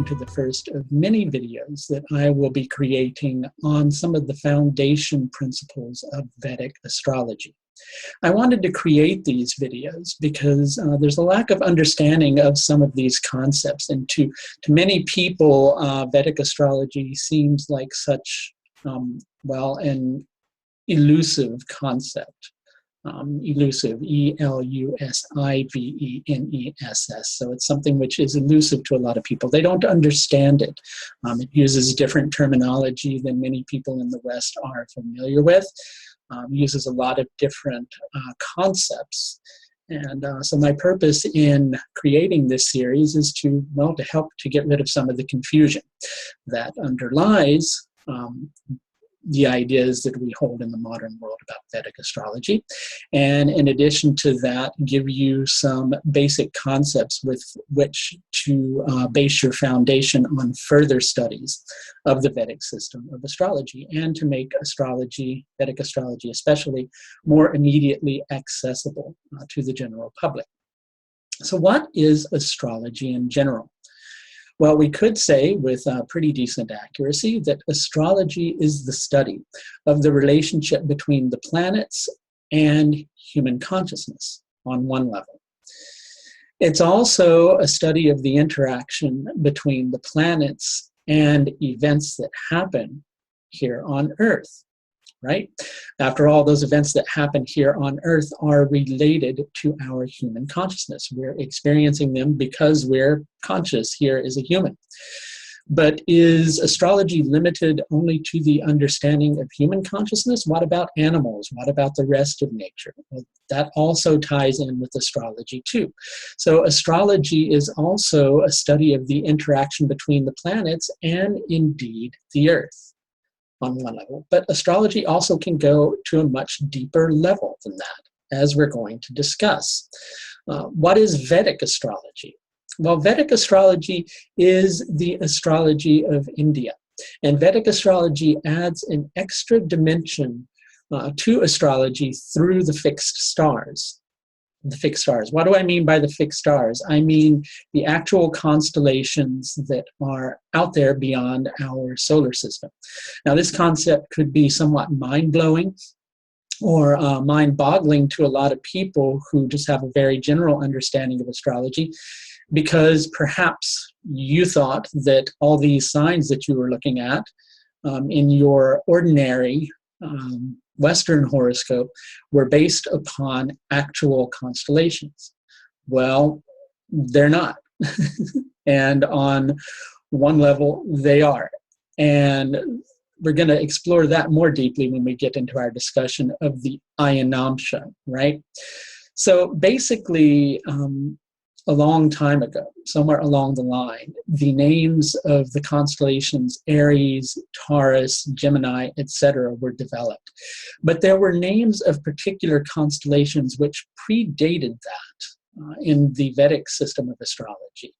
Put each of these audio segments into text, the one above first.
to the first of many videos that I will be creating on some of the foundation principles of Vedic astrology. I wanted to create these videos because there's a lack of understanding of some of these concepts, and to many people, Vedic astrology seems like such, an elusive concept. Elusive, E-L-U-S-I-V-E-N-E-S-S. So it's something which is elusive to a lot of people. They don't understand it. It uses different terminology than many people in the West are familiar with. Uses a lot of different concepts. And so my purpose in creating this series is to help to get rid of some of the confusion that underlies the ideas that we hold in the modern world about Vedic astrology. And in addition to that, give you some basic concepts with which to base your foundation on further studies of the Vedic system of astrology, and to make astrology, Vedic astrology especially, more immediately accessible to the general public. So what is astrology in general? Well, we could say with pretty decent accuracy that astrology is the study of the relationship between the planets and human consciousness on one level. It's also a study of the interaction between the planets and events that happen here on Earth, right? After all, those events that happen here on Earth are related to our human consciousness. We're experiencing them because we're conscious here as a human. But is astrology limited only to the understanding of human consciousness? What about animals? What about the rest of nature? Well, that also ties in with astrology too. So astrology is also a study of the interaction between the planets and indeed the Earth on one level. But astrology also can go to a much deeper level than that, as we're going to discuss. What is Vedic astrology? Well, Vedic astrology is the astrology of India. And Vedic astrology adds an extra dimension to astrology through the fixed stars. The fixed stars. What do I mean by the fixed stars? I mean the actual constellations that are out there beyond our solar system. Now, this concept could be somewhat mind-blowing or mind-boggling to a lot of people who just have a very general understanding of astrology, because perhaps you thought that all these signs that you were looking at in your ordinary Western horoscope were based upon actual constellations. Well, they're not. And on one level, they are. And we're going to explore that more deeply when we get into our discussion of the Ayanamsha, right? So basically, a long time ago, somewhere along the line, the names of the constellations Aries, Taurus, Gemini, etc. were developed. But there were names of particular constellations which predated that in the Vedic system of astrology.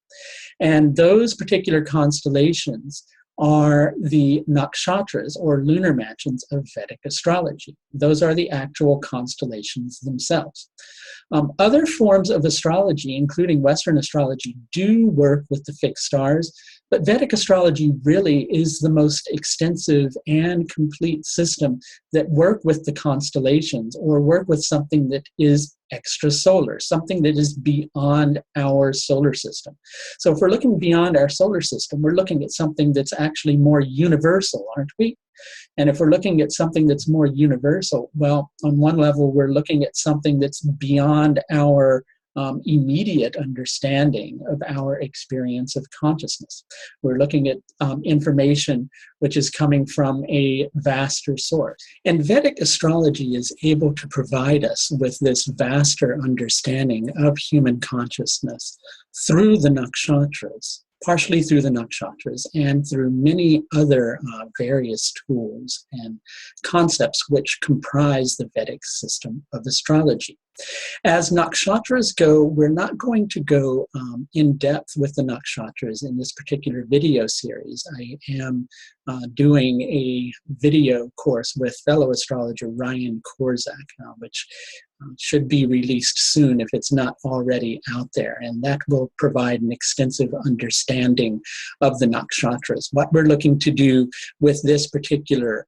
And those particular constellations are the nakshatras, or lunar mansions of Vedic astrology. Those are the actual constellations themselves. Other forms of astrology, including Western astrology, do work with the fixed stars, but Vedic astrology really is the most extensive and complete system that work with the constellations, or work with something that is extrasolar, something that is beyond our solar system. So if we're looking beyond our solar system, we're looking at something that's actually more universal, aren't we? And if we're looking at something that's more universal, well, on one level, we're looking at something that's beyond our immediate understanding of our experience of consciousness. We're looking at information which is coming from a vaster source. And Vedic astrology is able to provide us with this vaster understanding of human consciousness through the nakshatras, partially through the nakshatras, and through many other various tools and concepts which comprise the Vedic system of astrology. As nakshatras go, we're not going to go in depth with the nakshatras in this particular video series. I am doing a video course with fellow astrologer Ryan Korzak, which should be released soon if it's not already out there, and that will provide an extensive understanding of the nakshatras. What we're looking to do with this particular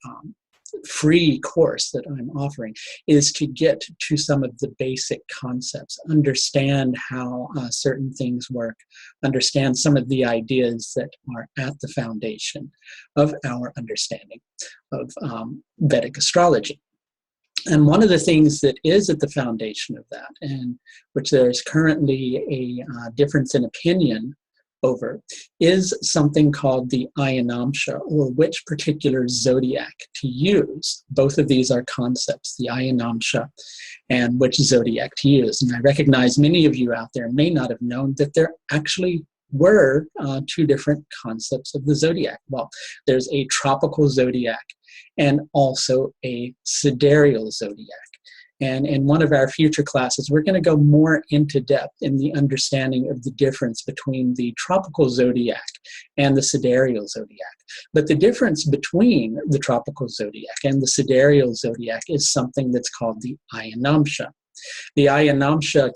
free course that I'm offering is to get to some of the basic concepts, understand how certain things work, understand some of the ideas that are at the foundation of our understanding of Vedic astrology. And one of the things that is at the foundation of that, and which there is currently a difference in opinion over, is something called the Ayanamsha, or which particular zodiac to use. Both of these are concepts, the Ayanamsha and which zodiac to use. And I recognize many of you out there may not have known that there actually were two different concepts of the zodiac. Well, there's a tropical zodiac and also a sidereal zodiac. And in one of our future classes, we're going to go more into depth in the understanding of the difference between the tropical zodiac and the sidereal zodiac. But the difference between the tropical zodiac and the sidereal zodiac is something that's called the Ayanamsha. The Ayanamsha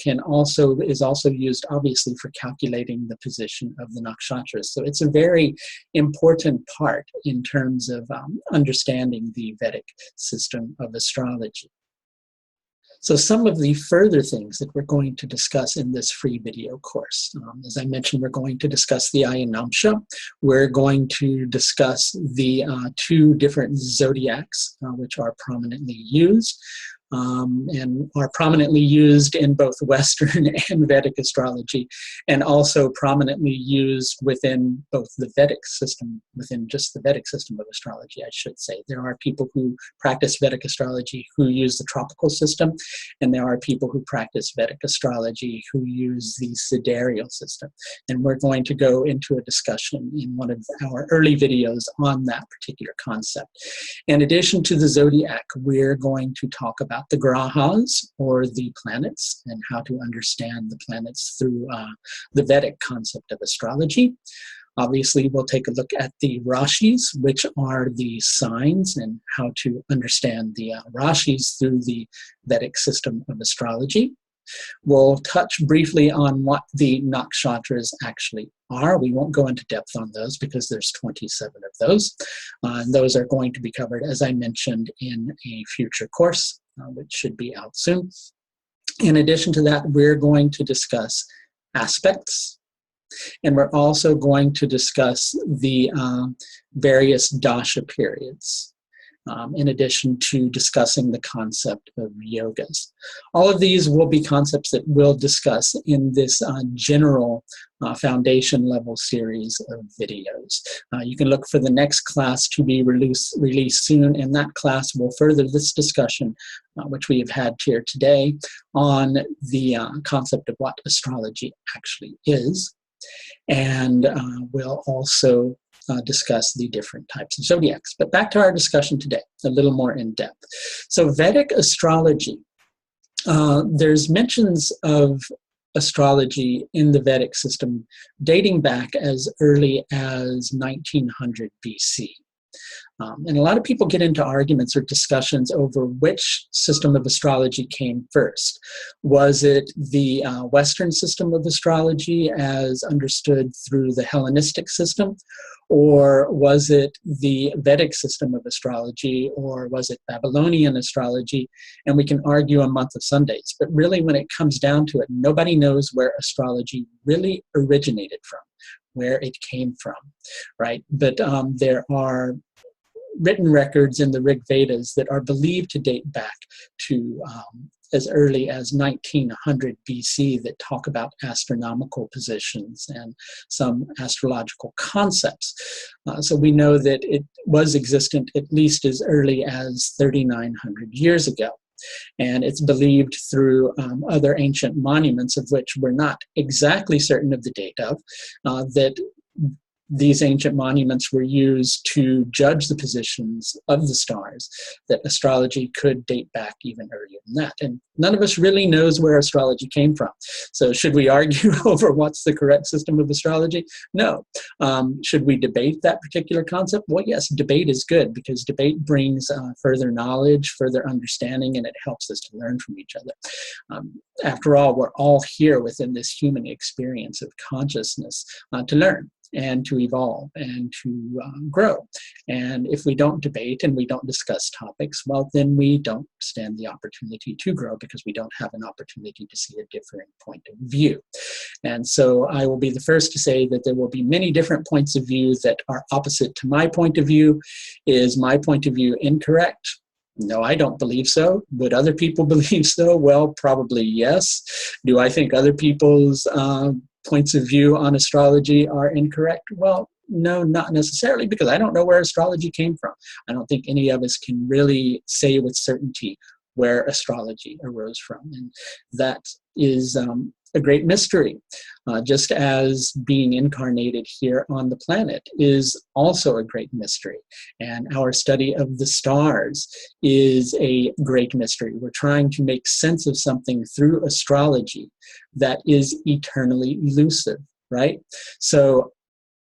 is also used, obviously, for calculating the position of the nakshatras. So it's a very important part in terms of understanding the Vedic system of astrology. So some of the further things that we're going to discuss in this free video course, as I mentioned, we're going to discuss the Ayanamsha. We're going to discuss the two different zodiacs, which are prominently used. And are prominently used in both Western and Vedic astrology, and also prominently used within both the Vedic system, within just the Vedic system of astrology, I should say. There are people who practice Vedic astrology who use the tropical system, and there are people who practice Vedic astrology who use the sidereal system. And we're going to go into a discussion in one of our early videos on that particular concept. In addition to the zodiac, we're going to talk about the grahas, or the planets, and how to understand the planets through the Vedic concept of astrology. Obviously, we'll take a look at the rashis, which are the signs, and how to understand the rashis through the Vedic system of astrology. We'll touch briefly on what the nakshatras actually are. We won't go into depth on those because there's 27 of those. And those are going to be covered, as I mentioned, in a future course, which should be out soon. In addition to that, we're going to discuss aspects, and we're also going to discuss the various dasha periods, in addition to discussing the concept of yogas. All of these will be concepts that we'll discuss in this general foundation level series of videos. You can look for the next class to be released soon, and that class will further this discussion, which we have had here today, on the concept of what astrology actually is. And we'll also discuss the different types of zodiacs. But back to our discussion today, a little more in depth. So Vedic astrology, there's mentions of astrology in the Vedic system dating back as early as 1900 BC. And a lot of people get into arguments or discussions over which system of astrology came first. Was it the Western system of astrology as understood through the Hellenistic system? Or was it the Vedic system of astrology? Or was it Babylonian astrology? And we can argue a month of Sundays. But really, when it comes down to it, nobody knows where astrology really originated from, where it came from, right? But there are written records in the Rig Vedas that are believed to date back to as early as 1900 BC that talk about astronomical positions and some astrological concepts. So we know that it was existent at least as early as 3,900 years ago. And it's believed through other ancient monuments, of which we're not exactly certain of the date of, that these ancient monuments were used to judge the positions of the stars, that astrology could date back even earlier than that. And none of us really knows where astrology came from. So should we argue over what's the correct system of astrology? No. Should we debate that particular concept? Well, yes, debate is good, because debate brings further knowledge, further understanding, and it helps us to learn from each other. After all, we're all here within this human experience of consciousness to learn and to evolve and to grow. And if we don't debate and we don't discuss topics, well, then we don't stand the opportunity to grow, because we don't have an opportunity to see a different point of view. And so I will be the first to say that there will be many different points of view that are opposite to my point of view. Is my point of view incorrect? No, I don't believe so. Would other people believe so? Well, probably yes. Do I think other people's points of view on astrology are incorrect? Well, no, not necessarily, because I don't know where astrology came from. I don't think any of us can really say with certainty where astrology arose from. And that is a great mystery, just as being incarnated here on the planet is also a great mystery. And our study of the stars is a great mystery. We're trying to make sense of something through astrology that is eternally elusive, right? So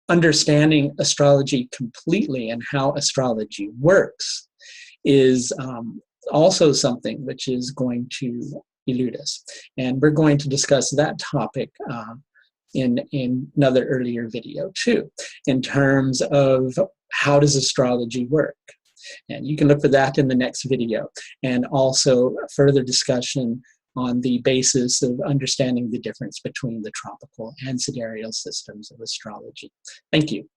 understanding astrology completely and how astrology works is also something which is going to elude us. And we're going to discuss that topic in another earlier video too, in terms of how does astrology work. And you can look for that in the next video, and also further discussion on the basis of understanding the difference between the tropical and sidereal systems of astrology. Thank you.